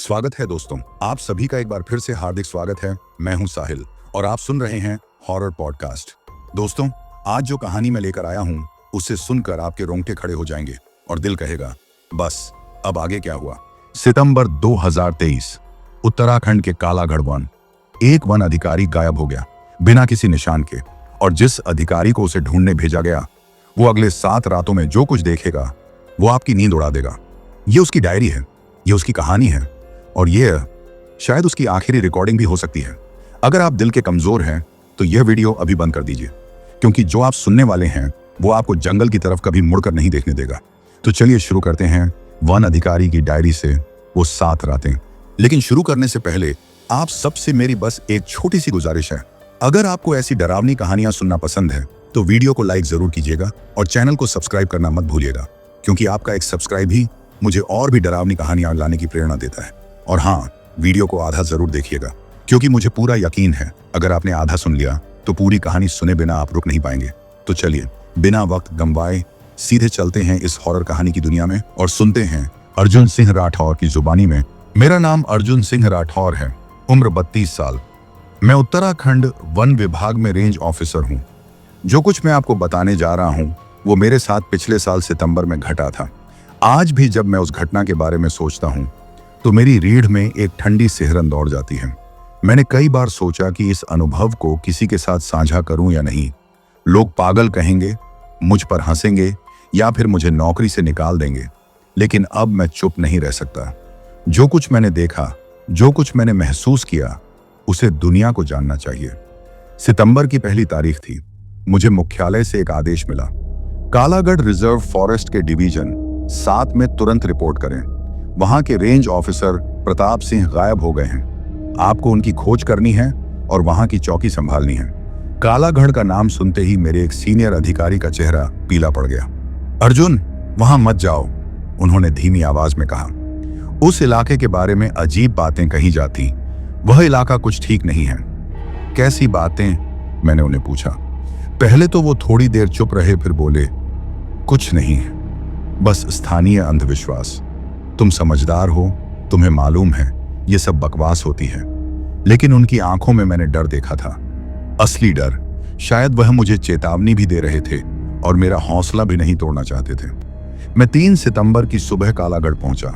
स्वागत है दोस्तों, आप सभी का एक बार फिर से हार्दिक स्वागत है। मैं हूं साहिल और आप सुन रहे हैं हॉरर पॉडकास्ट। दोस्तों, आज जो कहानी मैं लेकर आया हूं उसे सुनकर आपके रोंगटे खड़े हो जाएंगे और दिल कहेगा, बस अब आगे क्या हुआ। सितंबर 2023, उत्तराखंड के कालागढ़ वन। एक वन अधिकारी गायब हो गया बिना किसी निशान के, और जिस अधिकारी को उसे ढूंढने भेजा गया वो अगले 7 रातों में जो कुछ देखेगा वो आपकी नींद उड़ा देगा। ये उसकी डायरी है, ये उसकी कहानी है, और ये शायद उसकी आखिरी रिकॉर्डिंग भी हो सकती है। अगर आप दिल के कमजोर हैं तो यह वीडियो अभी बंद कर दीजिए, क्योंकि जो आप सुनने वाले हैं वो आपको जंगल की तरफ कभी मुड़कर नहीं देखने देगा। तो चलिए शुरू करते हैं वन अधिकारी की डायरी से वो 7 रातें। लेकिन शुरू करने से पहले आप सबसे मेरी बस एक छोटी सी गुजारिश है। अगर आपको ऐसी डरावनी कहानियां सुनना पसंद है तो वीडियो को लाइक जरूर कीजिएगा और चैनल को सब्सक्राइब करना मत भूलिएगा, क्योंकि आपका एक सब्सक्राइब ही मुझे और भी डरावनी कहानियां लाने की प्रेरणा देता है। और हाँ, वीडियो को आधा जरूर देखिएगा, क्योंकि मुझे पूरा यकीन है अगर आपने आधा सुन लिया तो पूरी कहानी सुने बिना आप रुक नहीं पाएंगे। तो चलिए बिना वक्त गंवाए सीधे चलते हैं इस हॉरर कहानी की दुनिया में और सुनते हैं अर्जुन सिंह राठौर की जुबानी में। मेरा नाम अर्जुन सिंह राठौर है, उम्र 32 साल। मैं उत्तराखंड वन विभाग में रेंज ऑफिसर हूँ। जो कुछ मैं आपको बताने जा रहा हूँ वो मेरे साथ पिछले साल सितंबर में घटा था। आज भी जब मैं उस घटना के बारे में सोचता हूँ तो मेरी रीढ़ में एक ठंडी सिहरन दौड़ जाती है। मैंने कई बार सोचा कि इस अनुभव को किसी के साथ साझा करूं या नहीं। लोग पागल कहेंगे, मुझ पर हंसेंगे या फिर मुझे नौकरी से निकाल देंगे, लेकिन अब मैं चुप नहीं रह सकता। जो कुछ मैंने देखा, जो कुछ मैंने महसूस किया, उसे दुनिया को जानना चाहिए। सितंबर की पहली तारीख थी। मुझे मुख्यालय से एक आदेश मिला, कालागढ़ रिजर्व फॉरेस्ट के डिवीजन 7 में तुरंत रिपोर्ट करें। वहां के रेंज ऑफिसर प्रताप सिंह गायब हो गए हैं। आपको उनकी खोज करनी है और वहां की चौकी संभालनी है। कालागढ़ का नाम सुनते ही मेरे एक सीनियर अधिकारी का चेहरा पीला पड़ गया। अर्जुन, वहां मत जाओ, उन्होंने धीमी आवाज में कहा। उस इलाके के बारे में अजीब बातें कही जाती। वह इलाका कुछ ठीक नहीं है। कैसी बातें? मैंने उन्हें पूछा। पहले तो वो थोड़ी देर चुप रहे, फिर बोले, कुछ नहीं, बस स्थानीय अंधविश्वास। तुम समझदार हो, तुम्हें मालूम है ये सब बकवास होती है। लेकिन उनकी आंखों में मैंने डर देखा था, असली डर। शायद वह मुझे चेतावनी भी दे रहे थे और मेरा हौसला भी नहीं तोड़ना चाहते थे। मैं 3 सितंबर की सुबह कालागढ़ पहुंचा।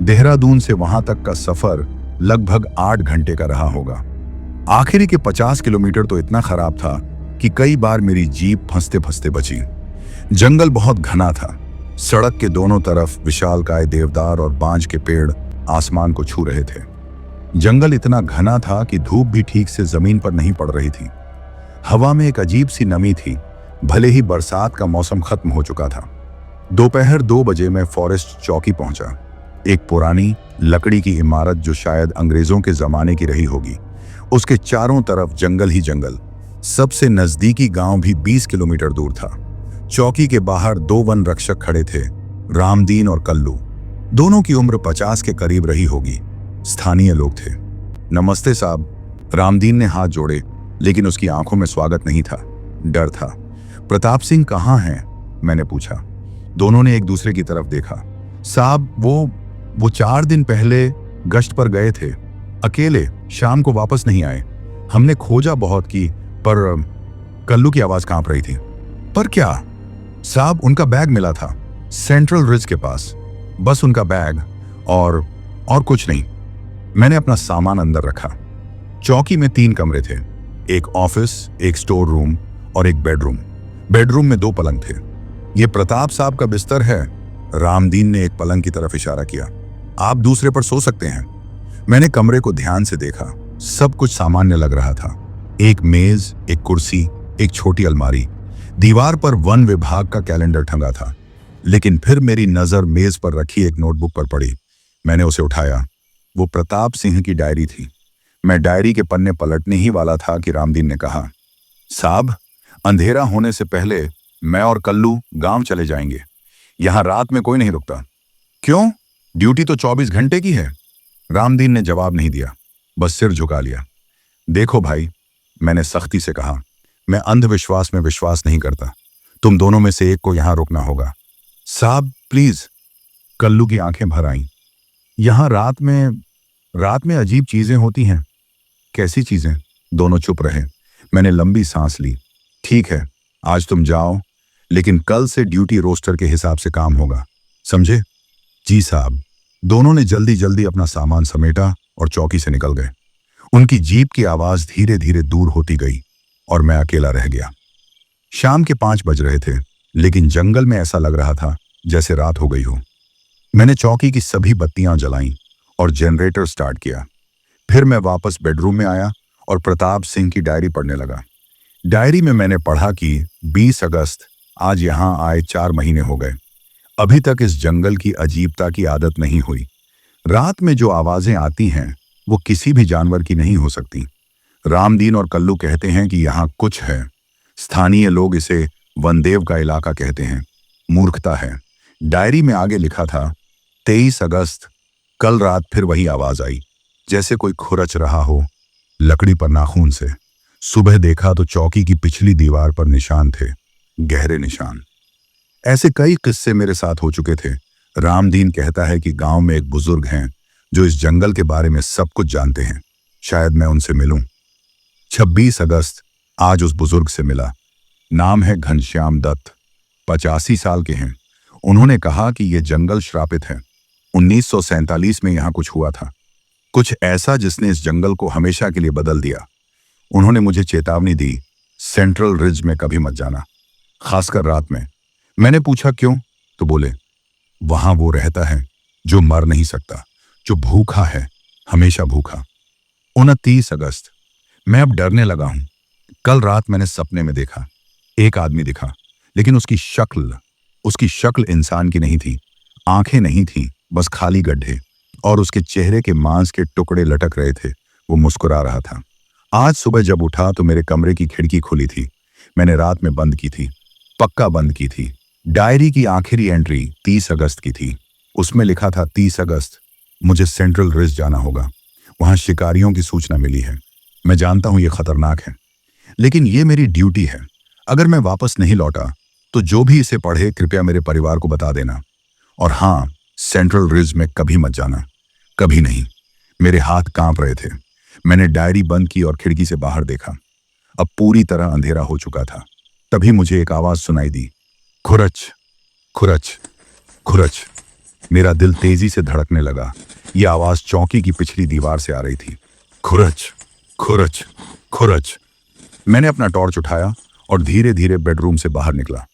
देहरादून से वहां तक का सफर लगभग 8 घंटे का रहा होगा। आखिरी के 50 किलोमीटर तो इतना खराब था कि कई बार मेरी जीप फंसते फंसते बची। जंगल बहुत घना था। सड़क के दोनों तरफ विशालकाय देवदार और बांज के पेड़ आसमान को छू रहे थे। जंगल इतना घना था कि धूप भी ठीक से जमीन पर नहीं पड़ रही थी। हवा में एक अजीब सी नमी थी, भले ही बरसात का मौसम खत्म हो चुका था। दोपहर 2 बजे मैं फॉरेस्ट चौकी पहुंचा। एक पुरानी लकड़ी की इमारत जो शायद अंग्रेजों के जमाने की रही होगी। उसके चारों तरफ जंगल ही जंगल। सबसे नजदीकी गांव भी 20 किलोमीटर दूर था। चौकी के बाहर 2 वन रक्षक खड़े थे, रामदीन और कल्लू। दोनों की उम्र 50 के करीब रही होगी। स्थानीय लोग थे। नमस्ते साहब, रामदीन ने हाथ जोड़े, लेकिन उसकी आंखों में स्वागत नहीं था, डर था। प्रताप सिंह कहाँ हैं? मैंने पूछा। दोनों ने एक दूसरे की तरफ देखा। साहब, वो 4 दिन पहले गश्त पर गए थे, अकेले, शाम को वापस नहीं आए। हमने खोजा बहुत की, पर कल्लू की आवाज कांप रही थी। पर क्या? साहब, उनका बैग मिला था सेंट्रल रिज के पास, बस उनका बैग और कुछ नहीं। मैंने अपना सामान अंदर रखा। चौकी में 3 कमरे थे, एक ऑफिस, एक स्टोर रूम और एक बेडरूम। बेडरूम में 2 पलंग थे। ये प्रताप साहब का बिस्तर है। रामदीन ने एक पलंग की तरफ इशारा किया। आप दूसरे पर सो सकते हैं। मैंने कमरे को ध्यान से देखा। सब कुछ सामान्य लग रहा था। एक मेज, एक कुर्सी, एक छोटी अलमारी। दीवार पर वन विभाग का कैलेंडर टंगा था। लेकिन फिर मेरी नजर मेज पर रखी एक नोटबुक पर पड़ी। मैंने उसे उठाया। वो प्रताप सिंह की डायरी थी। मैं डायरी के पन्ने पलटने ही वाला था कि रामदीन ने कहा, साहब, अंधेरा होने से पहले मैं और कल्लू गांव चले जाएंगे। यहां रात में कोई नहीं रुकता। क्यों? ड्यूटी तो 24 घंटे की है। रामदीन ने जवाब नहीं दिया, बस सिर झुका लिया। देखो भाई, मैंने सख्ती से कहा, मैं अंधविश्वास में विश्वास नहीं करता। तुम दोनों में से एक को यहां रुकना होगा। साहब प्लीज। कल्लू की आंखें भर आईं। यहां रात में रात में अजीब चीजें होती हैं। कैसी चीजें? दोनों चुप रहे। मैंने लंबी सांस ली। ठीक है, आज तुम जाओ, लेकिन कल से ड्यूटी रोस्टर के हिसाब से काम होगा, समझे? जी साहब। दोनों ने जल्दी जल्दी अपना सामान समेटा और चौकी से निकल गए। उनकी जीप की आवाज धीरे धीरे दूर होती गई और मैं अकेला रह गया। शाम के 5 बज रहे थे, लेकिन जंगल में ऐसा लग रहा था जैसे रात हो गई हो। मैंने चौकी की सभी बत्तियां जलाईं और जनरेटर स्टार्ट किया। फिर मैं वापस बेडरूम में आया और प्रताप सिंह की डायरी पढ़ने लगा। डायरी में मैंने पढ़ा कि 20 अगस्त, आज यहां आए 4 महीने हो गए। अभी तक इस जंगल की अजीबता की आदत नहीं हुई। रात में जो आवाजें आती हैं वो किसी भी जानवर की नहीं हो सकती। रामदीन और कल्लू कहते हैं कि यहाँ कुछ है। स्थानीय लोग इसे वनदेव का इलाका कहते हैं। मूर्खता है। डायरी में आगे लिखा था, 23 अगस्त, कल रात फिर वही आवाज आई, जैसे कोई खुरच रहा हो लकड़ी पर नाखून से। सुबह देखा तो चौकी की पिछली दीवार पर निशान थे, गहरे निशान। ऐसे कई किस्से मेरे साथ हो चुके थे। रामदीन कहता है कि गांव में एक बुजुर्ग हैं जो इस जंगल के बारे में सब कुछ जानते हैं। शायद मैं उनसे मिलूं। 26 अगस्त, आज उस बुजुर्ग से मिला। नाम है घनश्याम दत्त, 85 साल के हैं। उन्होंने कहा कि यह जंगल श्रापित है। 1947 में यहां कुछ हुआ था, कुछ ऐसा जिसने इस जंगल को हमेशा के लिए बदल दिया। उन्होंने मुझे चेतावनी दी, सेंट्रल रिज में कभी मत जाना, खासकर रात में। मैंने पूछा क्यों? तो बोले, वहां वो रहता है जो मर नहीं सकता, जो भूखा है, हमेशा भूखा। 29 अगस्त, मैं अब डरने लगा हूं। कल रात मैंने सपने में देखा, एक आदमी दिखा, लेकिन उसकी शक्ल इंसान की नहीं थी। आंखें नहीं थी, बस खाली गड्ढे, और उसके चेहरे के मांस के टुकड़े लटक रहे थे। वो मुस्कुरा रहा था। आज सुबह जब उठा तो मेरे कमरे की खिड़की खुली थी। मैंने रात में बंद की थी, पक्का बंद की थी। डायरी की आखिरी एंट्री 30 अगस्त की थी। उसमें लिखा था, 30 अगस्त, मुझे सेंट्रल रिज जाना होगा। वहां शिकारियों की सूचना मिली है। मैं जानता हूं यह खतरनाक है, लेकिन यह मेरी ड्यूटी है। अगर मैं वापस नहीं लौटा तो जो भी इसे पढ़े कृपया मेरे परिवार को बता देना। और हां, सेंट्रल रिज में कभी मत जाना, कभी नहीं। मेरे हाथ कांप रहे थे। मैंने डायरी बंद की और खिड़की से बाहर देखा। अब पूरी तरह अंधेरा हो चुका था। तभी मुझे एक आवाज सुनाई दी, खुरच खुरच खुरच। मेरा दिल तेजी से धड़कने लगा। यह आवाज चौकी की पिछली दीवार से आ रही थी। खुरच खुरच खुरच। मैंने अपना टॉर्च उठाया और धीरे धीरे बेडरूम से बाहर निकला।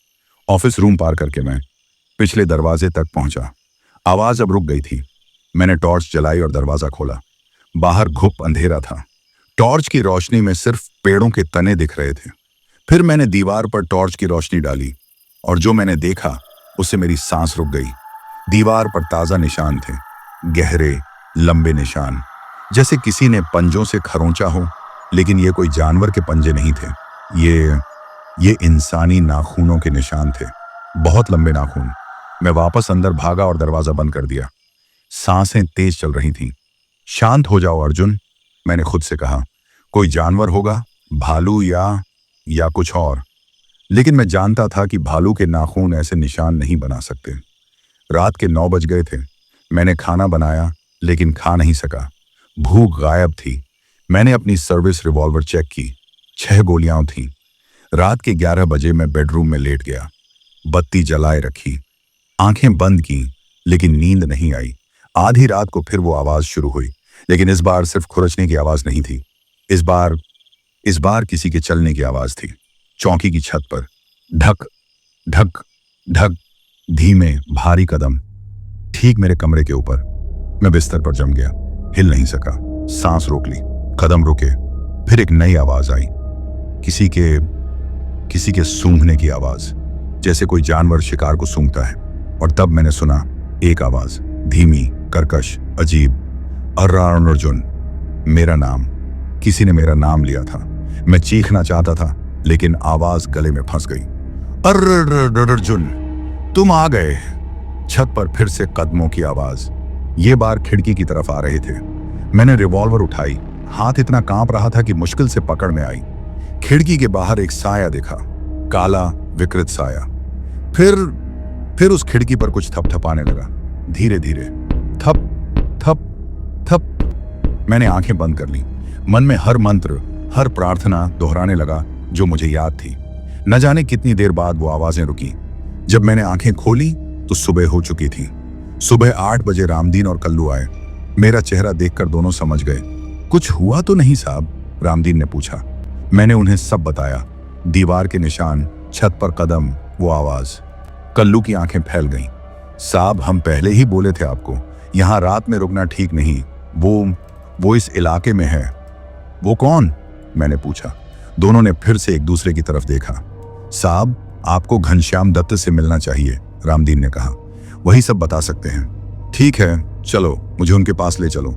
ऑफिस रूम पार करके मैं पिछले दरवाजे तक पहुंचा। आवाज अब रुक गई थी। मैंने टॉर्च जलाई और दरवाजा खोला। बाहर घुप अंधेरा था। टॉर्च की रोशनी में सिर्फ पेड़ों के तने दिख रहे थे। फिर मैंने दीवार पर टॉर्च की रोशनी डाली और जो मैंने देखा उससे मेरी सांस रुक गई। दीवार पर ताजा निशान थे, गहरे लंबे निशान, जैसे किसी ने पंजों से खरोंचा हो, लेकिन ये कोई जानवर के पंजे नहीं थे। ये इंसानी नाखूनों के निशान थे, बहुत लंबे नाखून। मैं वापस अंदर भागा और दरवाजा बंद कर दिया। सांसें तेज चल रही थीं। शांत हो जाओ अर्जुन, मैंने खुद से कहा। कोई जानवर होगा, भालू या कुछ और। लेकिन मैं जानता था कि भालू के नाखून ऐसे निशान नहीं बना सकते। रात के 9 बज गए थे। मैंने खाना बनाया लेकिन खा नहीं सका। भूख गायब थी। मैंने अपनी सर्विस रिवॉल्वर चेक की, 6 गोलियां थीं। रात के 11 बजे मैं बेडरूम में लेट गया। बत्ती जलाए रखी, आंखें बंद की, लेकिन नींद नहीं आई। आधी रात को फिर वो आवाज शुरू हुई, लेकिन इस बार सिर्फ खुरचने की आवाज नहीं थी। इस बार किसी के चलने की आवाज थी। चौकी की छत पर ढक ढक ढक, धीमे भारी कदम, ठीक मेरे कमरे के ऊपर। मैं बिस्तर पर जम गया, हिल नहीं सका। सांस रोक ली, कदम रुके। फिर एक नई आवाज आई, किसी के सूंघने की आवाज, जैसे कोई जानवर शिकार को सूंघता है। और तब मैंने सुना एक आवाज, धीमी, कर्कश, अजीब, अर्जुन। मेरा नाम। किसी ने मेरा नाम लिया था। मैं चीखना चाहता था, लेकिन आवाज गले में फंस गई। अर्जुन, तुम आ गए। छत पर फिर से कदमों की आवाज, ये बार खिड़की की तरफ आ रहे थे। मैंने रिवॉल्वर उठाई। हाथ इतना कांप रहा था कि मुश्किल से पकड़ में आई। खिड़की के बाहर एक साया दिखा, काला विकृत साया। फिर उस खिड़की पर कुछ थपथपाने लगा, धीरे धीरे, थप थप थप। मैंने आंखें बंद कर ली। मन में हर मंत्र, हर प्रार्थना दोहराने लगा जो मुझे याद थी। न जाने कितनी देर बाद वो आवाजें रुकी। जब मैंने आंखें खोली तो सुबह हो चुकी थी। सुबह 8 बजे रामदीन और कल्लू आए। मेरा चेहरा देखकर दोनों समझ गए। कुछ हुआ तो नहीं साहब? रामदीन ने पूछा। मैंने उन्हें सब बताया। दीवार के निशान, छत पर कदम, वो आवाज। कल्लू की आंखें फैल गईं। साहब, हम पहले ही बोले थे आपको, यहाँ रात में रुकना ठीक नहीं। वो इस इलाके में है। वो कौन? मैंने पूछा। दोनों ने फिर से एक दूसरे की तरफ देखा। साहब, आपको घनश्याम दत्त से मिलना चाहिए, रामदीन ने कहा। वही सब बता सकते हैं। ठीक है, चलो, मुझे उनके पास ले चलो।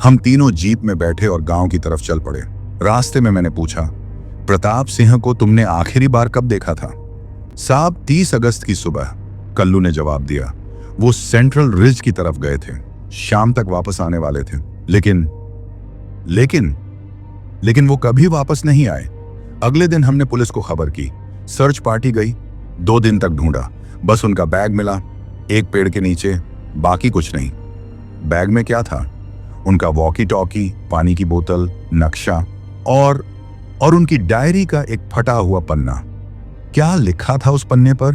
हम तीनों जीप में बैठे और गांव की तरफ चल पड़े। रास्ते में मैंने पूछा, प्रताप सिंह को तुमने आखिरी बार कब देखा था? साहब, 30 अगस्त की सुबह, कल्लू ने जवाब दिया। वो सेंट्रल रिज की तरफ गए थे। शाम तक वापस आने वाले थे, लेकिन वो कभी वापस नहीं आए। अगले दिन हमने पुलिस को खबर की। सर्च पार्टी गई। 2 दिन तक ढूंढा। बस उनका बैग मिला, एक पेड़ के नीचे, बाकी कुछ नहीं। बैग में क्या था? उनका वॉकी टॉकी, पानी की बोतल, नक्शा और उनकी डायरी का एक फटा हुआ पन्ना। क्या लिखा था उस पन्ने पर?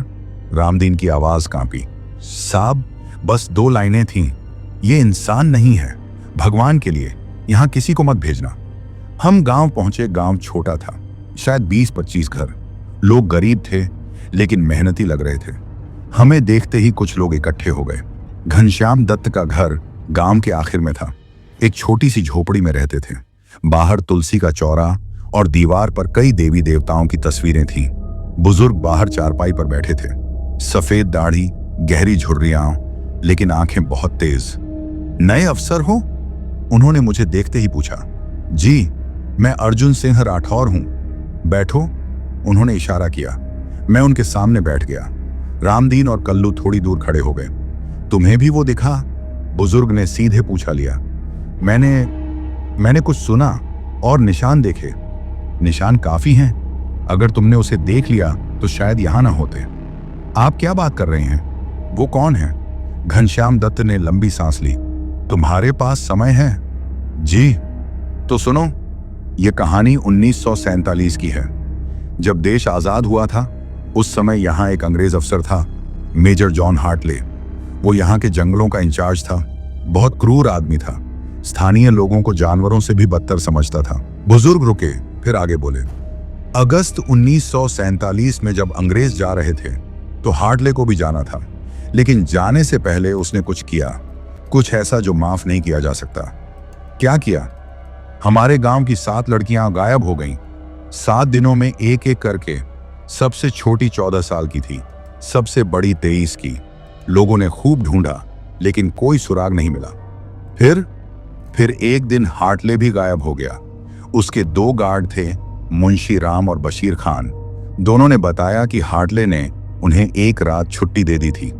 रामदीन की आवाज कांपी। साहब, बस 2 लाइनें थीं। ये इंसान नहीं है। भगवान के लिए यहां किसी को मत भेजना। हम गांव पहुंचे। गांव छोटा था, शायद 20-25 घर। लोग गरीब थे लेकिन मेहनती लग रहे थे। हमें देखते ही कुछ लोग इकट्ठे हो गए। घनश्याम दत्त का घर गांव के आखिर में था। एक छोटी सी झोपड़ी में रहते थे। बाहर तुलसी का चौरा और दीवार पर कई देवी देवताओं की तस्वीरें थीं। बुजुर्ग बाहर चारपाई पर बैठे थे। सफेद दाढ़ी, गहरी झुर्रियां, लेकिन आंखें बहुत तेज। नए अफसर हो? उन्होंने मुझे देखते ही पूछा। जी, मैं अर्जुन सिंह राठौर हूं। बैठो, उन्होंने इशारा किया। मैं उनके सामने बैठ गया। रामदीन और कल्लू थोड़ी दूर खड़े हो गए। तुम्हें भी वो दिखा? बुजुर्ग ने सीधे पूछा लिया। मैंने कुछ सुना और निशान देखे। निशान काफी हैं। अगर तुमने उसे देख लिया तो शायद यहां ना होते। आप क्या बात कर रहे हैं? वो कौन है? घनश्याम दत्त ने लंबी सांस ली। तुम्हारे पास समय है? जी। तो सुनो, ये कहानी 1947 की है। जब देश आजाद हुआ था, उस समय यहाँ एक अंग्रेज अफसर था, मेजर जॉन हार्टले। वो यहाँ के जंगलों का इंचार्ज था। बहुत क्रूर आदमी था। स्थानीय लोगों को जानवरों से भी बदतर समझता था। बुजुर्ग रुके, फिर आगे बोले। अगस्त 1947 में जब अंग्रेज जा रहे थे तो हार्टले को भी जाना था, लेकिन जाने से पहले उसने कुछ किया, कुछ ऐसा जो माफ नहीं किया जा सकता। क्या किया? हमारे गांव की 7 लड़कियां गायब हो गईं। 7 दिनों में एक एक करके। सबसे छोटी 14 साल की थी, सबसे बड़ी 23 की। लोगों ने खूब ढूंढा लेकिन कोई सुराग नहीं मिला। फिर एक दिन हार्टले भी गायब हो गया। उसके 2 गार्ड थे, मुंशी राम और बशीर खान। दोनों ने बताया कि हार्टले ने उन्हें एक रात छुट्टी दे दी थी।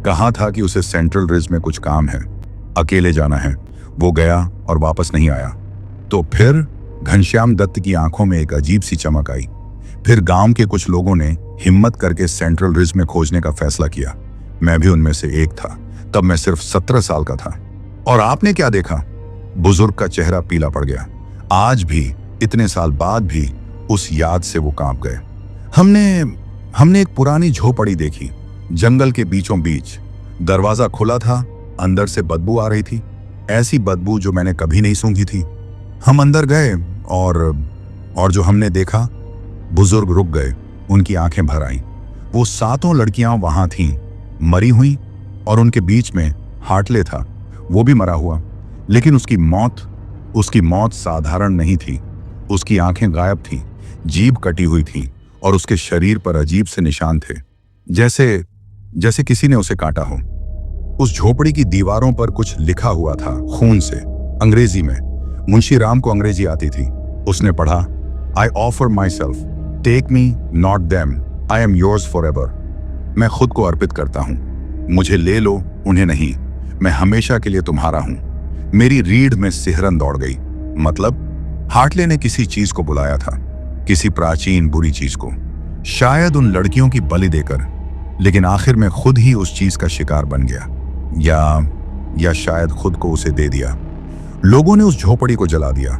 कहा था कि उसे सेंट्रल रिज में कुछ काम है, अकेले जाना है। वो गया और वापस नहीं आया। तो फिर घनश्याम दत्त की आंखों में एक अजीब सी चमक आई। फिर गांव के कुछ लोगों ने हिम्मत करके सेंट्रल रिज में खोजने का फैसला किया। मैं भी उनमें से एक था। तब मैं सिर्फ 17 साल का था। और आपने क्या देखा? बुजुर्ग का चेहरा पीला पड़ गया। आज भी, इतने साल बाद भी उस याद से वो कांप गए। हमने एक पुरानी झोपड़ी देखी, जंगल के बीचों बीच। दरवाजा खुला था, अंदर से बदबू आ रही थी, ऐसी बदबू जो मैंने कभी नहीं सूंघी थी। हम अंदर गए और जो हमने देखा, बुजुर्ग रुक गए, उनकी आंखें भर आईं। वो 7 लड़कियां वहां थीं, मरी हुई, और उनके बीच में हार्टले था। वो भी मरा हुआ, लेकिन उसकी मौत साधारण नहीं थी। उसकी आंखें गायब थीं, जीभ कटी हुई थी और उसके शरीर पर अजीब से निशान थे, जैसे किसी ने उसे काटा हो। उस झोपड़ी की दीवारों पर कुछ लिखा हुआ था खून से, अंग्रेजी में। मुंशी राम को अंग्रेजी आती थी। उसने पढ़ा, I offer myself, take me not them, I am yours forever. मैं खुद को अर्पित करता हूं, मुझे ले लो, उन्हें नहीं। मैं हमेशा के लिए तुम्हारा हूं। मेरी रीढ़ में सिहरन दौड़ गई। मतलब हार्टले ने किसी चीज को बुलाया था, किसी प्राचीन बुरी चीज को, शायद उन लड़कियों की बलि देकर, लेकिन आखिर में खुद ही उस चीज का शिकार बन गया, या शायद खुद को उसे दे दिया। लोगों ने उस झोपड़ी को जला दिया,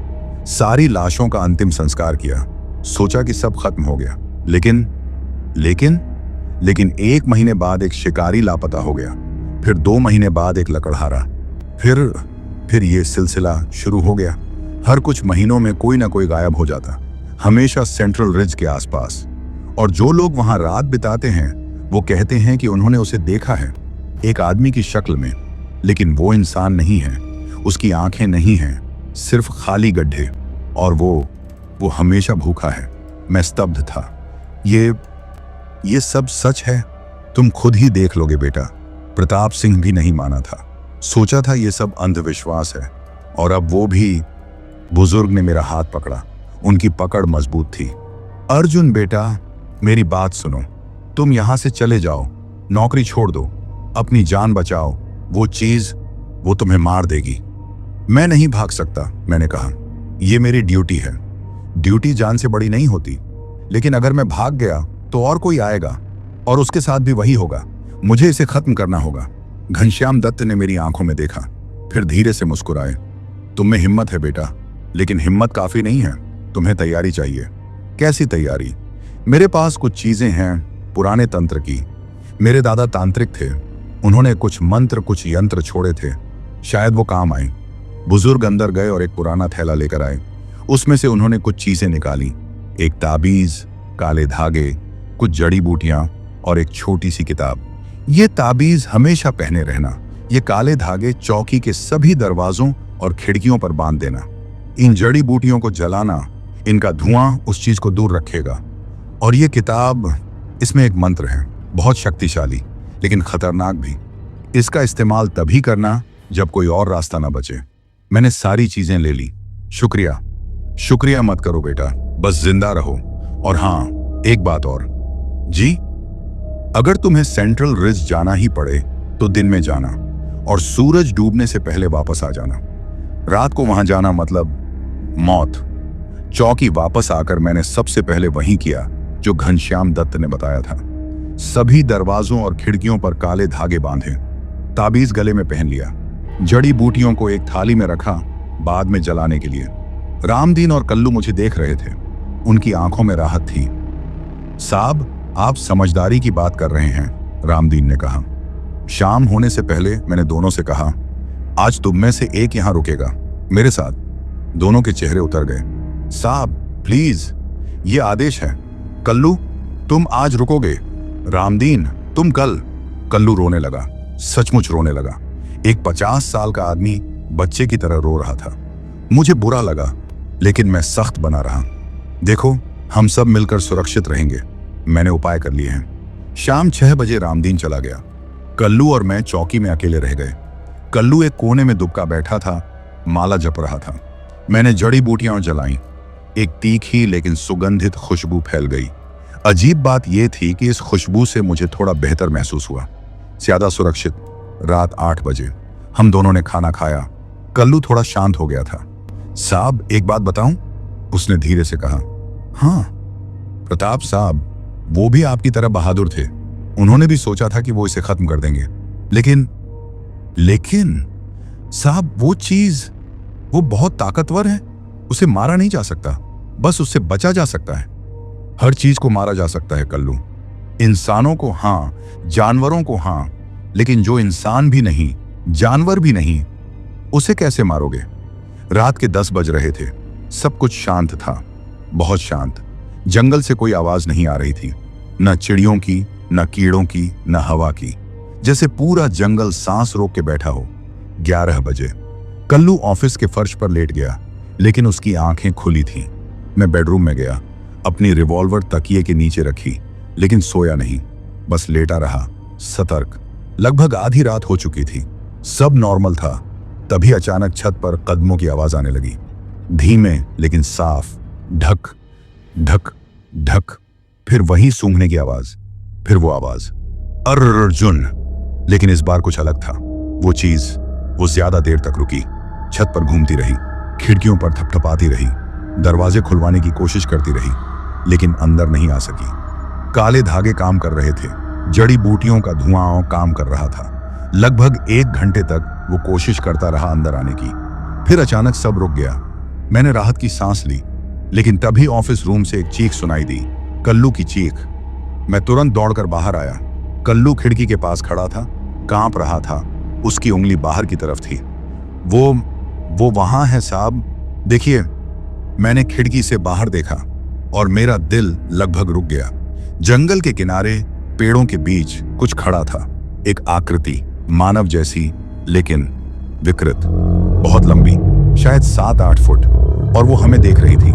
सारी लाशों का अंतिम संस्कार किया। सोचा कि सब खत्म हो गया, लेकिन लेकिन लेकिन 1 महीने बाद एक शिकारी लापता हो गया, फिर 2 महीने बाद एक लकड़हारा, फिर ये सिलसिला शुरू हो गया। हर कुछ महीनों में कोई ना कोई गायब हो जाता, हमेशा सेंट्रल रिज के आसपास। और जो लोग वहां रात बिताते हैं वो कहते हैं कि उन्होंने उसे देखा है, एक आदमी की शक्ल में, लेकिन वो इंसान नहीं है, उसकी आंखें नहीं हैं, सिर्फ खाली गड्ढे। और वो हमेशा भूखा है। मैं स्तब्ध था। ये सब सच है? तुम खुद ही देख लोगे बेटा। प्रताप सिंह भी नहीं माना था। सोचा था ये सब अंधविश्वास है, और अब वो भी। बुजुर्ग ने मेरा हाथ पकड़ा। उनकी पकड़ मजबूत थी। अर्जुन बेटा, मेरी बात सुनो। तुम यहां से चले जाओ, नौकरी छोड़ दो, अपनी जान बचाओ। वो चीज वो तुम्हें मार देगी। मैं नहीं भाग सकता, मैंने कहा। ये मेरी ड्यूटी है। ड्यूटी जान से बड़ी नहीं होती, लेकिन अगर मैं भाग गया तो और कोई आएगा और उसके साथ भी वही होगा। मुझे इसे खत्म करना होगा। घनश्याम दत्त ने मेरी आंखों में देखा, फिर धीरे से मुस्कुराए। तुम में हिम्मत है बेटा, लेकिन हिम्मत काफी नहीं है। तुम्हें तैयारी चाहिए। कैसी तैयारी? मेरे पास कुछ चीजें हैं, पुराने तंत्र की। मेरे दादा तांत्रिक थे। उन्होंने कुछ मंत्र, कुछ यंत्र छोड़े थे, शायद वो काम आए। बुजुर्ग अंदर गए और एक पुराना थैला लेकर आए। उसमें से उन्होंने कुछ चीजें निकाली। एक ताबीज, काले धागे, कुछ जड़ी बूटियां और एक छोटी सी किताब। ये ताबीज हमेशा पहने रहना। ये काले धागे चौकी के सभी दरवाजों और खिड़कियों पर बांध देना। इन जड़ी बूटियों को जलाना, इनका धुआं उस चीज को दूर रखेगा। और ये किताब, इसमें एक मंत्र है, बहुत शक्तिशाली लेकिन खतरनाक भी। इसका इस्तेमाल तभी करना जब कोई और रास्ता ना बचे। मैंने सारी चीजें ले ली। शुक्रिया। शुक्रिया मत करो बेटा, बस जिंदा रहो। और हाँ, एक बात और। जी, अगर तुम्हें सेंट्रल रिज जाना ही पड़े तो दिन में जाना, और सूरज डूबने से पहले वापस आ जाना। रात को वहां जाना मतलब मौत। चौकी वापस आकर मैंने सबसे पहले वही किया जो घनश्याम दत्त ने बताया था। सभी दरवाजों और खिड़कियों पर काले धागे बांधे, ताबीज गले में पहन लिया, जड़ी बूटियों को एक थाली में रखा बाद में जलाने के लिए। रामदीन और कल्लू मुझे देख रहे थे। उनकी आंखों में राहत थी। साहब, आप समझदारी की बात कर रहे हैं, रामदीन ने कहा। शाम होने से पहले मैंने दोनों से कहा, आज तुम में से एक यहां रुकेगा मेरे साथ। दोनों के चेहरे उतर गए। साहब प्लीज, ये आदेश है। कल्लू, तुम आज रुकोगे। रामदीन, तुम कल। कल्लू रोने लगा, सचमुच रोने लगा। एक 50 साल का आदमी बच्चे की तरह रो रहा था। मुझे बुरा लगा, लेकिन मैं सख्त बना रहा। देखो, हम सब मिलकर सुरक्षित रहेंगे। मैंने उपाय कर लिए हैं। शाम 6 बजे रामदीन चला गया। कल्लू और मैं चौकी में अकेले रह गए। कल्लू एक कोने में दुबका बैठा था, माला जप रहा था। मैंने जड़ी बूटियां जलाई। एक तीखी लेकिन सुगंधित खुशबू फैल गई। अजीब बात यह थी कि इस खुशबू से मुझे थोड़ा बेहतर महसूस हुआ, ज्यादा सुरक्षित। रात 8 बजे हम दोनों ने खाना खाया। कल्लू थोड़ा शांत हो गया था। साहब, एक बात बताऊं? उसने धीरे से कहा। हाँ प्रताप साहब, वो भी आपकी तरह बहादुर थे। उन्होंने भी सोचा था कि वो इसे खत्म कर देंगे, लेकिन साहब, वो चीज, वो बहुत ताकतवर है। उसे मारा नहीं जा सकता, बस उससे बचा जा सकता है। हर चीज को मारा जा सकता है कल्लू। इंसानों को हाँ, जानवरों को हाँ, लेकिन जो इंसान भी नहीं, जानवर भी नहीं, उसे कैसे मारोगे? रात के 10 बज रहे थे। सब कुछ शांत था, बहुत शांत। जंगल से कोई आवाज नहीं आ रही थी, न चिड़ियों की, न कीड़ों की, न हवा की। जैसे पूरा जंगल सांस रोक के बैठा हो। 11 बजे कल्लू ऑफिस के फर्श पर लेट गया, लेकिन उसकी आंखें खुली थीं। मैं बेडरूम में गया, अपनी रिवॉल्वर तकिए के नीचे रखी, लेकिन सोया नहीं, बस लेटा रहा, सतर्क। लगभग आधी रात हो चुकी थी, सब नॉर्मल था। तभी अचानक छत पर कदमों की आवाज आने लगी, धीमे लेकिन साफ। ढक ढक ढक, फिर वही सूंघने की आवाज, फिर वो आवाज, अर्जुन। लेकिन इस बार कुछ अलग था। वो चीज, वो ज्यादा देर तक रुकी, छत पर घूमती रही, खिड़कियों पर थपथपाती रही, दरवाजे खुलवाने की कोशिश करती रही, लेकिन अंदर नहीं आ सकी। काले धागे काम कर रहे थे, जड़ी बूटियों का धुआं काम कर रहा था। लगभग 1 घंटे तक वो कोशिश करता रहा अंदर आने की, फिर अचानक सब रुक गया। मैंने राहत की सांस ली, लेकिन तभी ऑफिस रूम से एक चीख सुनाई दी, कल्लू की चीख। मैं तुरंत दौड़कर बाहर आया। कल्लू खिड़की के पास खड़ा था, कांप रहा था, उसकी उंगली बाहर की तरफ थी। वो वहां है साहब, देखिए। मैंने खिड़की से बाहर देखा और मेरा दिल लगभग रुक गया। जंगल के किनारे पेड़ों के बीच कुछ खड़ा था, एक आकृति, मानव जैसी लेकिन विकृत, बहुत लंबी, शायद 7-8 फुट, और वो हमें देख रही थी।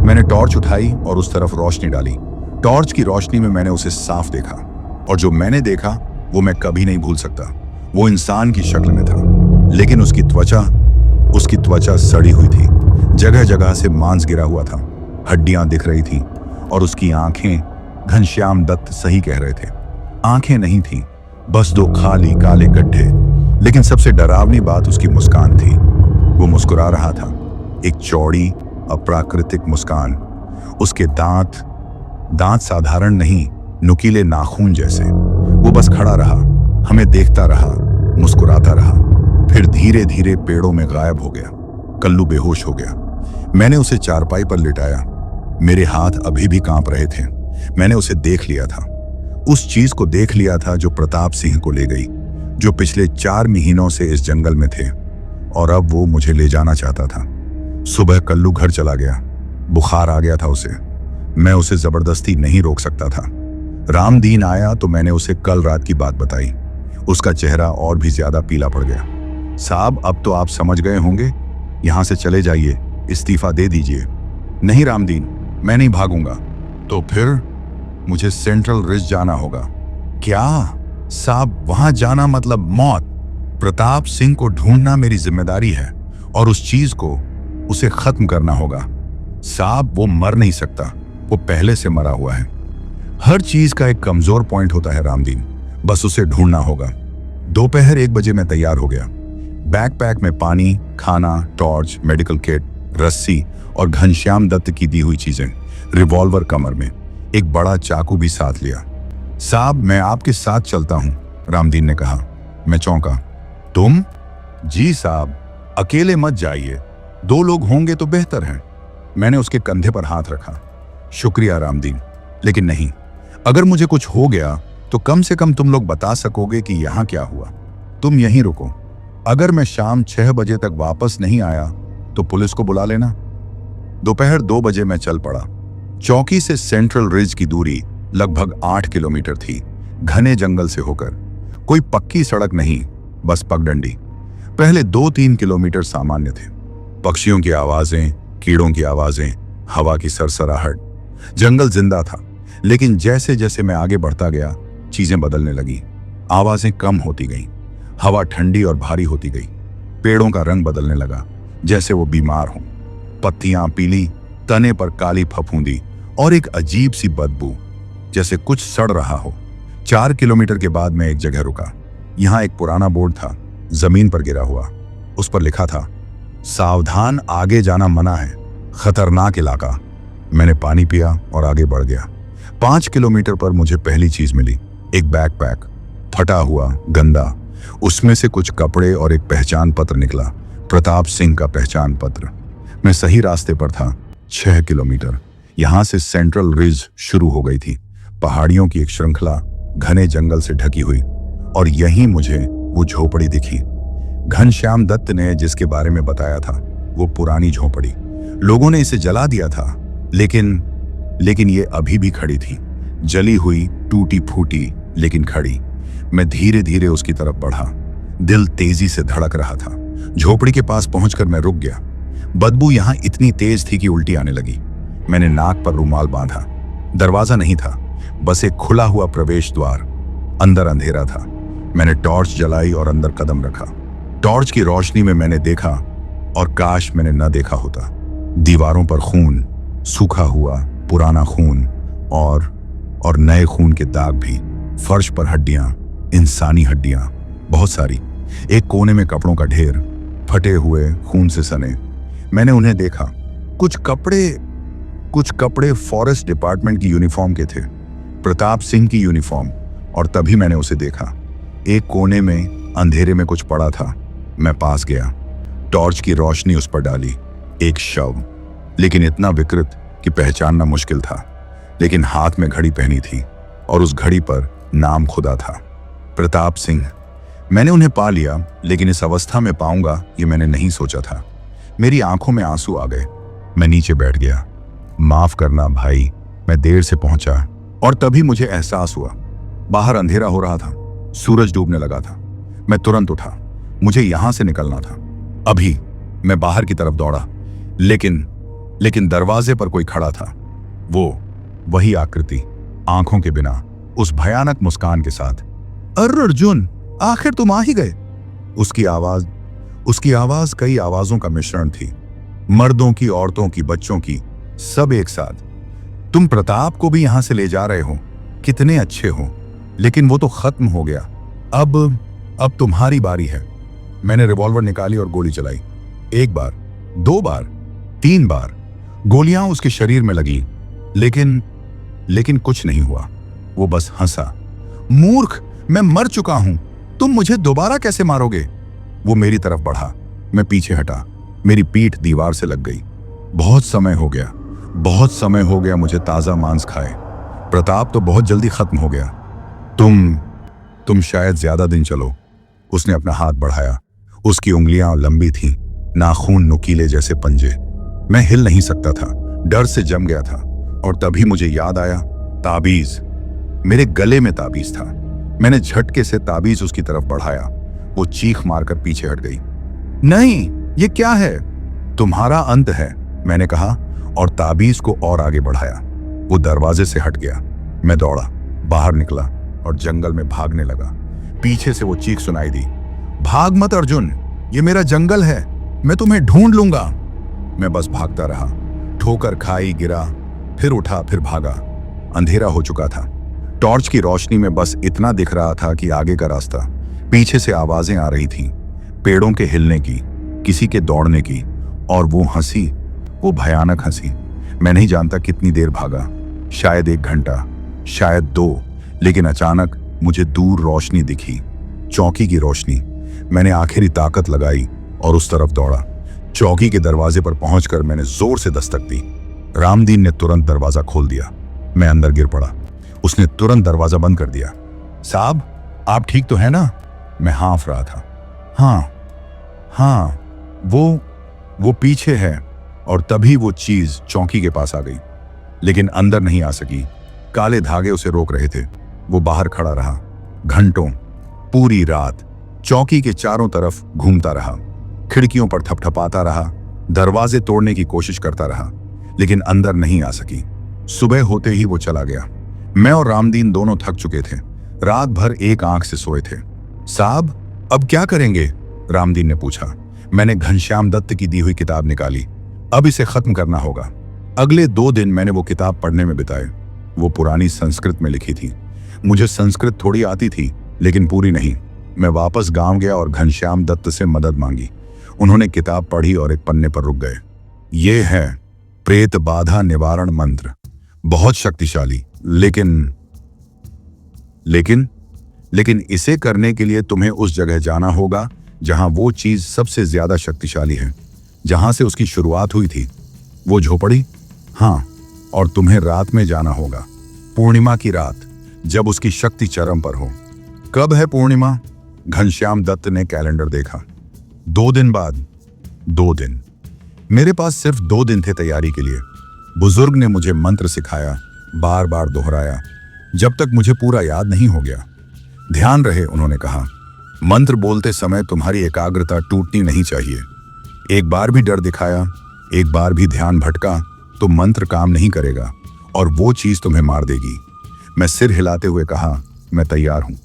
मैंने टॉर्च उठाई और उस तरफ रोशनी डाली। टॉर्च की रोशनी में मैंने उसे साफ देखा, और जो मैंने देखा वो मैं कभी नहीं भूल सकता। वो इंसान की शक्ल में था, लेकिन उसकी त्वचा सड़ी हुई थी, जगह जगह से मांस गिरा हुआ था, हड्डियां दिख रही थी, और उसकी आंखें, घनश्याम दत्त सही कह रहे थे, आंखें नहीं थी, बस 2 खाली काले गड्ढे। लेकिन सबसे डरावनी बात उसकी मुस्कान थी। वो मुस्कुरा रहा था, एक चौड़ी अप्राकृतिक मुस्कान। उसके दांत साधारण नहीं, नुकीले नाखून जैसे। वो बस खड़ा रहा, हमें देखता रहा, मुस्कुराता रहा, फिर धीरे धीरे पेड़ों में गायब हो गया। कल्लू बेहोश हो गया। मैंने उसे चारपाई पर लिटाया। मेरे हाथ अभी भी कांप रहे थे। मैंने उसे देख लिया था, उस चीज को देख लिया था जो प्रताप सिंह को ले गई, जो पिछले 4 महीनों से इस जंगल में थे, और अब वो मुझे ले जाना चाहता था। सुबह कल्लू घर चला गया, बुखार आ गया था उसे। मैं उसे जबरदस्ती नहीं रोक सकता था। रामदीन आया तो मैंने उसे कल रात की बात बताई। उसका चेहरा और भी ज्यादा पीला पड़ गया। साहब, अब तो आप समझ गए होंगे, यहां से चले जाइए, इस्तीफा दे दीजिए। नहीं रामदीन, मैं नहीं भागूंगा। तो फिर मुझे सेंट्रल रिज जाना होगा। क्या साहब, वहां जाना मतलब मौत। प्रताप सिंह को ढूंढना मेरी जिम्मेदारी है, और उस चीज को, उसे खत्म करना होगा। साहब, वो मर नहीं सकता, वो पहले से मरा हुआ है। हर चीज का एक कमजोर पॉइंट होता है रामदीन, बस उसे ढूंढना होगा। दोपहर 1 बजे मैं तैयार हो गया। बैकपैक में पानी, खाना, टॉर्च, मेडिकल किट, रस्सी और घनश्याम दत्त की दी हुई चीजें, रिवॉल्वर कमर में, एक बड़ा चाकू भी साथ लिया। साहब, मैं आपके साथ चलता हूं, रामदीन ने कहा। मैं चौंका। तुम? जी साहब, अकेले मत जाइए, 2 लोग होंगे तो बेहतर है। मैंने उसके कंधे पर हाथ रखा। शुक्रिया रामदीन, लेकिन नहीं, अगर मुझे कुछ हो गया तो कम से कम तुम लोग बता सकोगे कि यहां क्या हुआ। तुम यहीं रुको। अगर मैं शाम 6 बजे तक वापस नहीं आया तो पुलिस को बुला लेना। दोपहर 2 बजे मैं चल पड़ा। चौकी से सेंट्रल रिज की दूरी लगभग 8 किलोमीटर थी, घने जंगल से होकर। कोई पक्की सड़क नहीं, बस पगडंडी। पहले 2-3 किलोमीटर सामान्य थे, पक्षियों की आवाजें, कीड़ों की आवाजें, हवा की सरसराहट। जंगल जिंदा था, लेकिन जैसे जैसे मैं आगे बढ़ता गया चीजें बदलने लगी। आवाजें कम होती गईं, हवा ठंडी और भारी होती गई, पेड़ों का रंग बदलने लगा जैसे वो बीमार हों। पत्तियां पीली, तने पर काली फफूंदी, और एक अजीब सी बदबू, जैसे कुछ सड़ रहा हो। 4 किलोमीटर के बाद मैं एक जगह रुका। यहाँ एक पुराना बोर्ड था, जमीन पर गिरा हुआ। उस पर लिखा था, सावधान, आगे जाना मना है, खतरनाक इलाका। मैंने पानी पिया और आगे बढ़ गया। 5 किलोमीटर पर मुझे पहली चीज मिली, एक बैकपैक, फटा हुआ, गंदा। उसमें से कुछ कपड़े और एक पहचान पत्र निकला, प्रताप सिंह का पहचान पत्र। मैं सही रास्ते पर था। 6 किलोमीटर यहां से सेंट्रल रिज शुरू हो गई थी, पहाड़ियों की एक श्रृंखला, घने जंगल से ढकी हुई, और यहीं मुझे वो झोपड़ी दिखी। घनश्याम दत्त ने जिसके बारे में बताया था, वो पुरानी झोपड़ी। लोगों ने इसे जला दिया था, लेकिन ये अभी भी खड़ी थी, जली हुई, टूटी फूटी, लेकिन खड़ी। मैं धीरे धीरे उसकी तरफ बढ़ा। दिल तेजी से धड़क रहा था। झोपड़ी के पास पहुंचकर मैं रुक गया। बदबू यहां इतनी तेज थी कि उल्टी आने लगी। मैंने नाक पर रुमाल बांधा। दरवाजा नहीं था, बस एक खुला हुआ प्रवेश द्वार। अंदर अंधेरा था। मैंने टॉर्च जलाई और अंदर कदम रखा। टॉर्च की रोशनी में मैंने देखा, और काश मैंने न देखा होता। दीवारों पर खून, सूखा हुआ पुराना खून, और नए खून के दाग भी। फर्श पर हड्डियां, इंसानी हड्डियां, बहुत सारी। एक कोने में कपड़ों का ढेर, फटे हुए, खून से सने। मैंने उन्हें देखा। कुछ कपड़े फॉरेस्ट डिपार्टमेंट की यूनिफॉर्म के थे, प्रताप सिंह की यूनिफॉर्म। और तभी मैंने उसे देखा। एक कोने में अंधेरे में कुछ पड़ा था। मैं पास गया। टॉर्च की रोशनी उस पर डाली। एक शव, लेकिन इतना विकृत कि पहचानना मुश्किल था। लेकिन हाथ में घड़ी पहनी थी और उस घड़ी पर नाम खुदा था, प्रताप सिंह। मैंने उन्हें पा लिया, लेकिन इस अवस्था में पाऊंगा ये मैंने नहीं सोचा था। मेरी आंखों में आंसू आ गए। मैं नीचे बैठ गया। माफ करना भाई, मैं देर से पहुंचा। और तभी मुझे एहसास हुआ, बाहर अंधेरा हो रहा था, सूरज डूबने लगा था। मैं तुरंत उठा, मुझे यहां से निकलना था अभी। मैं बाहर की तरफ दौड़ा, लेकिन दरवाजे पर कोई खड़ा था। वही आकृति, आंखों के बिना, उस भयानक मुस्कान के साथ। अरे अर्जुन, आखिर तुम आ ही गए। उसकी आवाज कई आवाजों का मिश्रण थी, मर्दों की, औरतों की, बच्चों की, सब एक साथ। तुम प्रताप को भी यहां से ले जा रहे हो, कितने अच्छे हो। लेकिन वो तो खत्म हो गया। अब तुम्हारी बारी है। मैंने रिवॉल्वर निकाली और गोली चलाई। 1 बार, 2 बार, 3 बार गोलियां उसके शरीर में लगी, लेकिन कुछ नहीं हुआ। वो बस हंसा। मूर्ख, मैं मर चुका हूं, तुम मुझे दोबारा कैसे मारोगे? वो मेरी तरफ बढ़ा। मैं पीछे हटा। मेरी पीठ दीवार से लग गई। बहुत समय हो गया मुझे ताजा मांस खाए। प्रताप तो बहुत जल्दी खत्म हो गया। तुम शायद ज्यादा दिन चलो। उसने अपना हाथ बढ़ाया। उसकी उंगलियां लंबी थीं, नाखून नुकीले जैसे पंजे। मैं हिल नहीं सकता था, डर से जम गया था। और तभी मुझे याद आया, ताबीज। मेरे गले में ताबीज था। मैंने झटके से ताबीज उसकी तरफ बढ़ाया। वो चीख मारकर पीछे हट गई। नहीं, ये क्या है? तुम्हारा अंत है, मैंने कहा और ताबीज को और आगे बढ़ाया। वो दरवाजे से हट गया। मैं दौड़ा, बाहर निकला और जंगल में भागने लगा। पीछे से वो चीख सुनाई दी, भाग मत अर्जुन, ये मेरा जंगल है, मैं तुम्हें ढूंढ लूंगा। मैं बस भागता रहा। ठोकर खाई, गिरा, फिर उठा, फिर भागा। अंधेरा हो चुका था। टॉर्च की रोशनी में बस इतना दिख रहा था कि आगे का रास्ता। पीछे से आवाजें आ रही थीं, पेड़ों के हिलने की, किसी के दौड़ने की। और वो हंसी, वो भयानक हंसी। मैं नहीं जानता कितनी देर भागा, शायद 1 घंटा, शायद 2। लेकिन अचानक मुझे दूर रोशनी दिखी, चौकी की रोशनी। मैंने आखिरी ताकत लगाई और उस तरफ दौड़ा। चौकी के दरवाजे पर पहुंचकर मैंने जोर से दस्तक दी। रामदीन ने तुरंत दरवाजा खोल दिया। मैं अंदर गिर पड़ा। उसने तुरंत दरवाजा बंद कर दिया। साहब, आप ठीक तो है ना? मैं हाँफ रहा था। हाँ, वो पीछे है। और तभी वो चीज चौकी के पास आ गई, लेकिन अंदर नहीं आ सकी। काले धागे उसे रोक रहे थे। वो बाहर खड़ा रहा, घंटों, पूरी रात चौकी के चारों तरफ घूमता रहा, खिड़कियों पर थपथपाता रहा, दरवाजे तोड़ने की कोशिश करता रहा, लेकिन अंदर नहीं आ सकी। सुबह होते ही वो चला गया। मैं और रामदीन दोनों थक चुके थे, रात भर एक आंख से सोए थे। साहब, अब क्या करेंगे? रामदीन ने पूछा। मैंने घनश्याम दत्त की दी हुई किताब निकाली। अब इसे खत्म करना होगा। अगले 2 दिन मैंने वो किताब पढ़ने में बिताए। वो पुरानी संस्कृत में लिखी थी। मुझे संस्कृत थोड़ी आती थी, लेकिन पूरी नहीं। मैं वापस गांव गया और घनश्याम दत्त से मदद मांगी। उन्होंने किताब पढ़ी और एक पन्ने पर रुक गए। ये है प्रेत बाधा निवारण मंत्र, बहुत शक्तिशाली, लेकिन इसे करने के लिए तुम्हें उस जगह जाना होगा जहां वो चीज सबसे ज्यादा शक्तिशाली है, जहां से उसकी शुरुआत हुई थी, वो झोपड़ी। हाँ, और तुम्हें रात में जाना होगा, पूर्णिमा की रात, जब उसकी शक्ति चरम पर हो। कब है पूर्णिमा? घनश्याम दत्त ने कैलेंडर देखा। 2 दिन बाद। 2 दिन। मेरे पास सिर्फ 2 दिन थे तैयारी के लिए। बुजुर्ग ने मुझे मंत्र सिखाया, बार बार दोहराया, जब तक मुझे पूरा याद नहीं हो गया। ध्यान रहे, उन्होंने कहा, मंत्र बोलते समय तुम्हारी एकाग्रता टूटनी नहीं चाहिए। एक बार भी डर दिखाया, एक बार भी ध्यान भटका तो मंत्र काम नहीं करेगा और वो चीज तुम्हें मार देगी। मैं सिर हिलाते हुए कहा, मैं तैयार हूं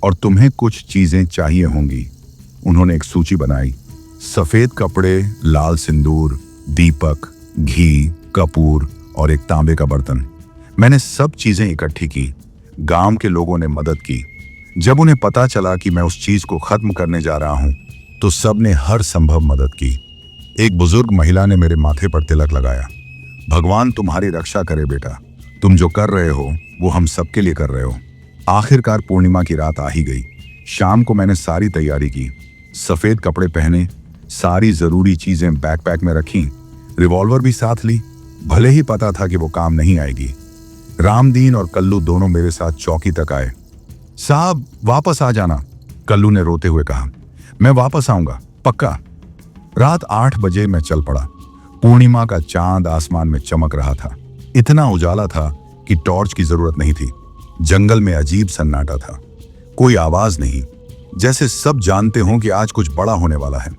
और तुम्हें कुछ चीजें चाहिए होंगी। उन्होंने एक सूची बनाई। सफेद कपड़े, लाल सिंदूर, दीपक, घी, कपूर और एक तांबे का बर्तन। मैंने सब चीजें इकट्ठी की। गांव के लोगों ने मदद की। जब उन्हें पता चला कि मैं उस चीज को खत्म करने जा रहा हूं, तो सबने हर संभव मदद की। एक बुजुर्ग महिला ने मेरे माथे पर तिलक लगाया। भगवान तुम्हारी रक्षा करे बेटा, तुम जो कर रहे हो वो हम सबके लिए कर रहे हो। आखिरकार पूर्णिमा की रात आ ही गई। शाम को मैंने सारी तैयारी की, सफेद कपड़े पहने, सारी जरूरी चीजें बैकपैक में रखी, रिवॉल्वर भी साथ ली, भले ही पता था कि वो काम नहीं आएगी। रामदीन और कल्लू दोनों मेरे साथ चौकी तक आए। साहब वापस आ जाना, कल्लू ने रोते हुए कहा। मैं वापस आऊंगा, पक्का। रात 8 बजे मैं चल पड़ा। पूर्णिमा का चांद आसमान में चमक रहा था। इतना उजाला था कि टॉर्च की जरूरत नहीं थी। जंगल में अजीब सन्नाटा था, कोई आवाज नहीं, जैसे सब जानते हों कि आज कुछ बड़ा होने वाला है।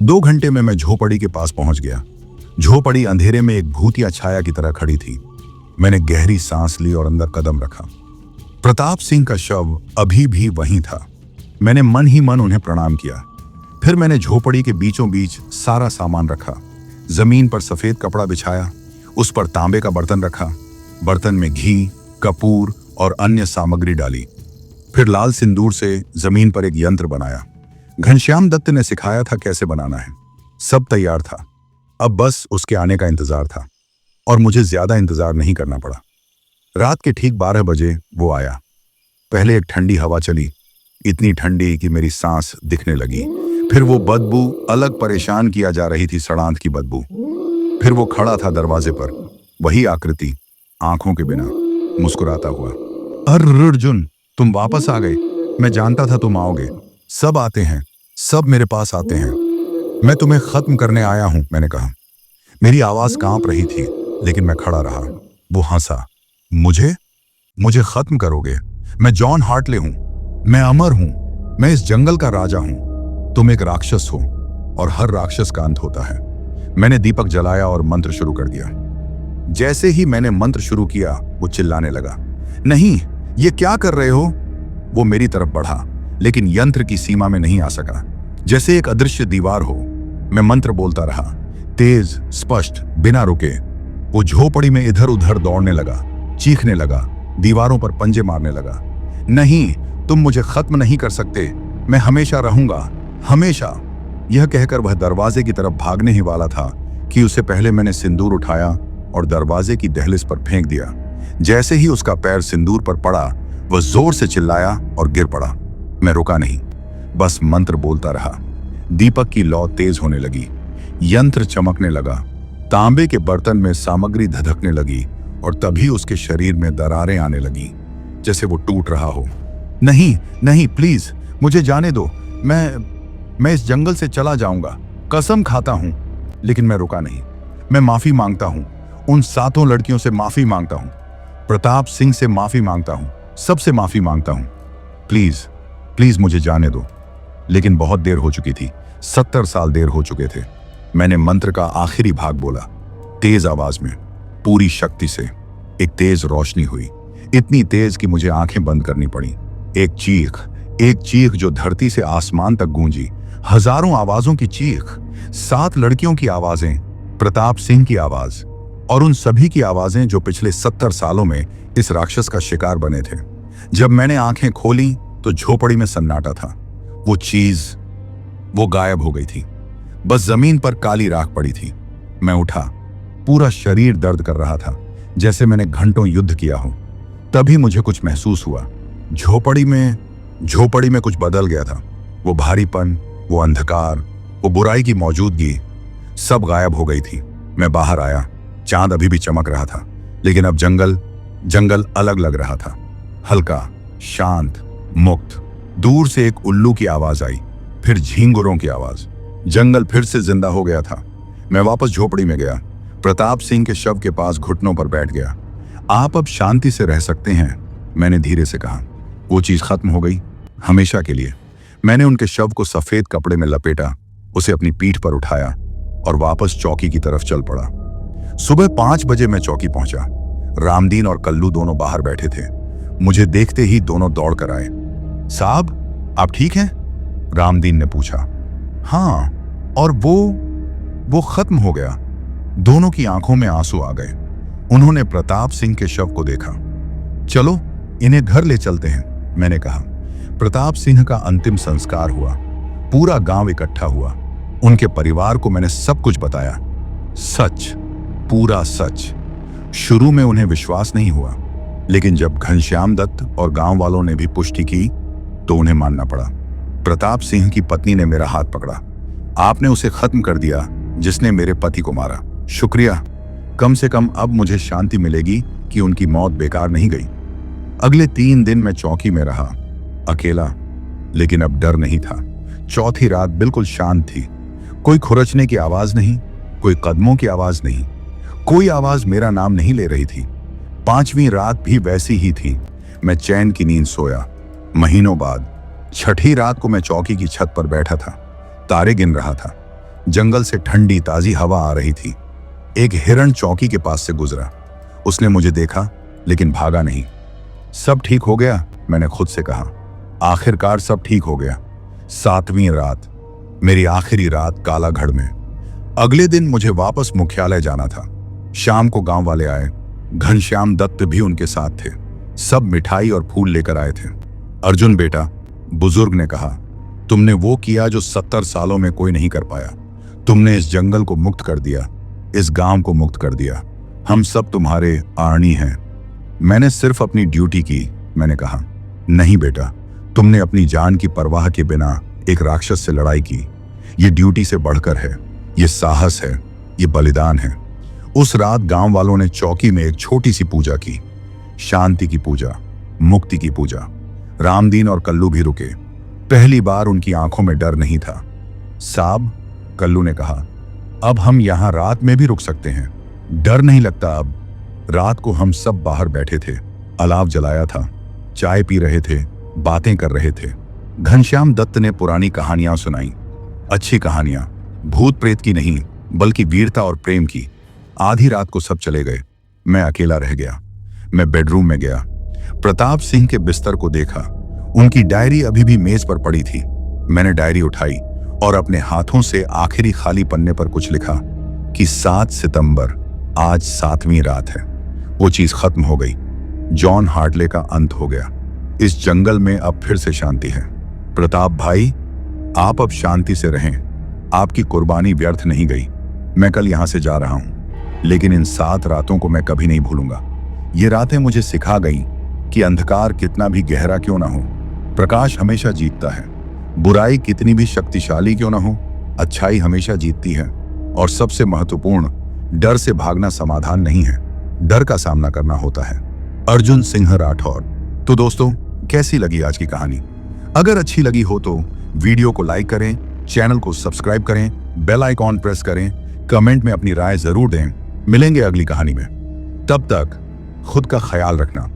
2 घंटे में मैं झोपड़ी के पास पहुंच गया। झोपड़ी अंधेरे में एक भूतिया छाया की तरह खड़ी थी। मैंने गहरी सांस ली और अंदर कदम रखा। प्रताप सिंह का शव अभी भी वहीं था। मैंने मन ही मन उन्हें प्रणाम किया। फिर मैंने झोपड़ी के बीचों बीच सारा सामान रखा। जमीन पर सफेद कपड़ा बिछाया, उस पर तांबे का बर्तन रखा। बर्तन में घी, कपूर और अन्य सामग्री डाली। फिर लाल सिंदूर से जमीन पर एक यंत्र बनाया। घनश्याम दत्त ने सिखाया था कैसे बनाना है। सब तैयार था, अब बस उसके आने का इंतजार था, और मुझे ज्यादा इंतजार नहीं करना पड़ा। रात के ठीक 12 बजे वो आया। पहले एक ठंडी हवा चली, इतनी ठंडी कि मेरी सांस दिखने लगी। फिर वो बदबू, अलग परेशान किया जा रही थी, सड़ांत की बदबू। फिर वो खड़ा था दरवाजे पर, वही आकृति, आंखों के बिना, मुस्कुराता हुआ। अरे अर्जुन, तुम वापस आ गए। मैं जानता था तुम आओगे। सब आते हैं, सब मेरे पास आते हैं। मैं तुम्हें खत्म करने आया हूं, मैंने कहा। मेरी आवाज कांप रही थी, लेकिन मैं खड़ा रहा। वो हंसा। मुझे खत्म करोगे? मैं जॉन हार्टले हूं, मैं अमर हूं, मैं इस जंगल का राजा हूं। तुम एक राक्षस हो, और हर राक्षस का अंत होता है। मैंने दीपक जलाया और मंत्र शुरू कर दिया। जैसे ही मैंने मंत्र शुरू किया, वो चिल्लाने लगा, नहीं, ये क्या कर रहे हो? वो मेरी तरफ बढ़ा, लेकिन यंत्र की सीमा में नहीं आ सका। जैसे एक अदृश्य दीवार हो। मैं मंत्र बोलता रहा, तेज, स्पष्ट, बिना रुके। वो झोपड़ी में इधर उधर दौड़ने लगा, चीखने लगा, दीवारों पर पंजे मारने लगा। नहीं, तुम मुझे खत्म नहीं कर सकते, मैं हमेशा रहूंगा, हमेशा। यह कहकर वह दरवाजे की तरफ भागने ही वाला था कि उससे पहले मैंने सिंदूर उठाया और दरवाजे की दहलीज पर फेंक दिया। जैसे ही उसका पैर सिंदूर पर पड़ा, वह जोर से चिल्लाया और गिर पड़ा। मैं रुका नहीं, बस मंत्र बोलता रहा। दीपक की लौ तेज होने लगी, यंत्र चमकने लगा, तांबे के बर्तन में सामग्री धधकने लगी, और तभी उसके शरीर में दरारें आने लगी, जैसे वो टूट रहा हो। नहीं नहीं, प्लीज मुझे जाने दो, मैं इस जंगल से चला जाऊंगा, कसम खाता हूं। लेकिन मैं रुका नहीं। मैं माफी मांगता हूं, उन 7 लड़कियों से माफी मांगता हूं, प्रताप सिंह से माफी मांगता हूं, सबसे माफी मांगता हूं। प्लीज प्लीज मुझे जाने दो। लेकिन बहुत देर हो चुकी थी, 70 साल देर हो चुके थे। मैंने मंत्र का आखिरी भाग बोला, तेज आवाज में, पूरी शक्ति से। एक तेज रोशनी हुई, इतनी तेज कि मुझे आंखें बंद करनी पड़ी। एक चीख जो धरती से आसमान तक गूंजी। हजारों आवाजों की चीख, 7 लड़कियों की आवाजें, प्रताप सिंह की आवाज, और उन सभी की आवाजें जो पिछले 70 सालों में इस राक्षस का शिकार बने थे। जब मैंने आंखें खोली तो झोपड़ी में सन्नाटा था। वो गायब हो गई थी। बस जमीन पर काली राख पड़ी थी। मैं उठा, पूरा शरीर दर्द कर रहा था, जैसे मैंने घंटों युद्ध किया हो। तभी मुझे कुछ महसूस हुआ। झोपड़ी में कुछ बदल गया था। वो भारीपन, वो अंधकार, वो बुराई की मौजूदगी, सब गायब हो गई थी। मैं बाहर आया, चांद अभी भी चमक रहा था, लेकिन अब जंगल अलग लग रहा था, हल्का, शांत, मुक्त। दूर से एक उल्लू की आवाज आई, फिर झींगुरों की आवाज। जंगल फिर से जिंदा हो गया था। मैं वापस झोपड़ी में गया, प्रताप सिंह के शव के पास घुटनों पर बैठ गया। आप अब शांति से रह सकते हैं, मैंने धीरे से कहा। वो चीज खत्म हो गई, हमेशा के लिए। मैंने उनके शव को सफेद कपड़े में लपेटा, उसे अपनी पीठ पर उठाया और वापस चौकी की तरफ चल पड़ा। सुबह 5 बजे मैं चौकी पहुंचा। रामदीन और कल्लू दोनों बाहर बैठे थे। मुझे देखते ही दोनों दौड़ कर आए। साहब, आप ठीक हैं? रामदीन ने पूछा। हाँ, और वो खत्म हो गया। दोनों की आंखों में आंसू आ गए। उन्होंने प्रताप सिंह के शव को देखा। चलो इन्हें घर ले चलते हैं, मैंने कहा। प्रताप सिंह का अंतिम संस्कार हुआ। पूरा गांव इकट्ठा हुआ। उनके परिवार को मैंने सब कुछ बताया, सच, पूरा सच। शुरू में उन्हें विश्वास नहीं हुआ, लेकिन जब घनश्याम दत्त और गांव वालों ने भी पुष्टि की तो उन्हें मानना पड़ा। प्रताप सिंह की पत्नी ने मेरा हाथ पकड़ा। आपने उसे खत्म कर दिया जिसने मेरे पति को मारा। शुक्रिया, कम से कम अब मुझे शांति मिलेगी कि उनकी मौत बेकार नहीं गई। अगले 3 दिन मैं चौकी में रहा, अकेला, लेकिन अब डर नहीं था। चौथी रात बिल्कुल शांत थी। कोई खुरचने की आवाज नहीं, कोई कदमों की आवाज नहीं, कोई आवाज मेरा नाम नहीं ले रही थी। 5वीं रात भी वैसी ही थी। मैं चैन की नींद सोया। महीनों बाद 6ठी रात को मैं चौकी की छत पर बैठा था, तारे गिन रहा था। जंगल से ठंडी ताजी हवा आ रही थी। एक हिरण चौकी के पास से गुजरा। उसने मुझे देखा लेकिन भागा नहीं। सब ठीक हो गया, मैंने खुद से कहा। आखिरकार सब ठीक हो गया। 7वीं रात, मेरी आखिरी रात कालागढ़ में। अगले दिन मुझे वापस मुख्यालय जाना था। शाम को गांव वाले आए। घनश्याम दत्त भी उनके साथ थे। सब मिठाई और फूल लेकर आए थे। अर्जुन बेटा, बुजुर्ग ने कहा, तुमने वो किया जो 70 सालों में कोई नहीं कर पाया। तुमने इस जंगल को मुक्त कर दिया, इस गांव को मुक्त कर दिया। हम सब तुम्हारे आर्णी हैं। मैंने सिर्फ अपनी ड्यूटी की, मैंने कहा। नहीं बेटा, तुमने अपनी जान की परवाह के बिना एक राक्षस से लड़ाई की। ये ड्यूटी से बढ़कर है, ये साहस है, ये बलिदान है। उस रात गांव वालों ने चौकी में एक छोटी सी पूजा की, शांति की पूजा, मुक्ति की पूजा। रामदीन और कल्लू भी रुके। पहली बार उनकी आंखों में डर नहीं था। साहब, कल्लू ने कहा, अब हम यहां रात में भी रुक सकते हैं। डर नहीं लगता अब। रात को हम सब बाहर बैठे थे, अलाव जलाया था, चाय पी रहे थे, बातें कर रहे थे। घनश्याम दत्त ने पुरानी कहानियां सुनाई, अच्छी कहानियां, भूत प्रेत की नहीं बल्कि वीरता और प्रेम की। आधी रात को सब चले गए। मैं अकेला रह गया। मैं बेडरूम में गया। प्रताप सिंह के बिस्तर को देखा। उनकी डायरी अभी भी मेज पर पड़ी थी। मैंने डायरी उठाई और अपने हाथों से आखिरी खाली पन्ने पर कुछ लिखा कि 7 सितंबर, आज 7वीं रात है। वो चीज खत्म हो गई। जॉन हार्टले का अंत हो गया। इस जंगल में अब फिर से शांति है। प्रताप भाई, आप अब शांति से रहें। आपकी कुर्बानी व्यर्थ नहीं गई। मैं कल यहां से जा रहा हूं, लेकिन इन 7 रातों को मैं कभी नहीं भूलूंगा। ये रातें मुझे सिखा गई कि अंधकार कितना भी गहरा क्यों ना हो, प्रकाश हमेशा जीतता है। बुराई कितनी भी शक्तिशाली क्यों ना हो, अच्छाई हमेशा जीतती है। और सबसे महत्वपूर्ण, डर से भागना समाधान नहीं है, डर का सामना करना होता है। अर्जुन सिंह राठौर। तो दोस्तों, कैसी लगी आज की कहानी? अगर अच्छी लगी हो तो वीडियो को लाइक करें, चैनल को सब्सक्राइब करें, बेल आइकॉन प्रेस करें, कमेंट में अपनी राय जरूर दें। मिलेंगे अगली कहानी में। तब तक खुद का ख्याल रखना।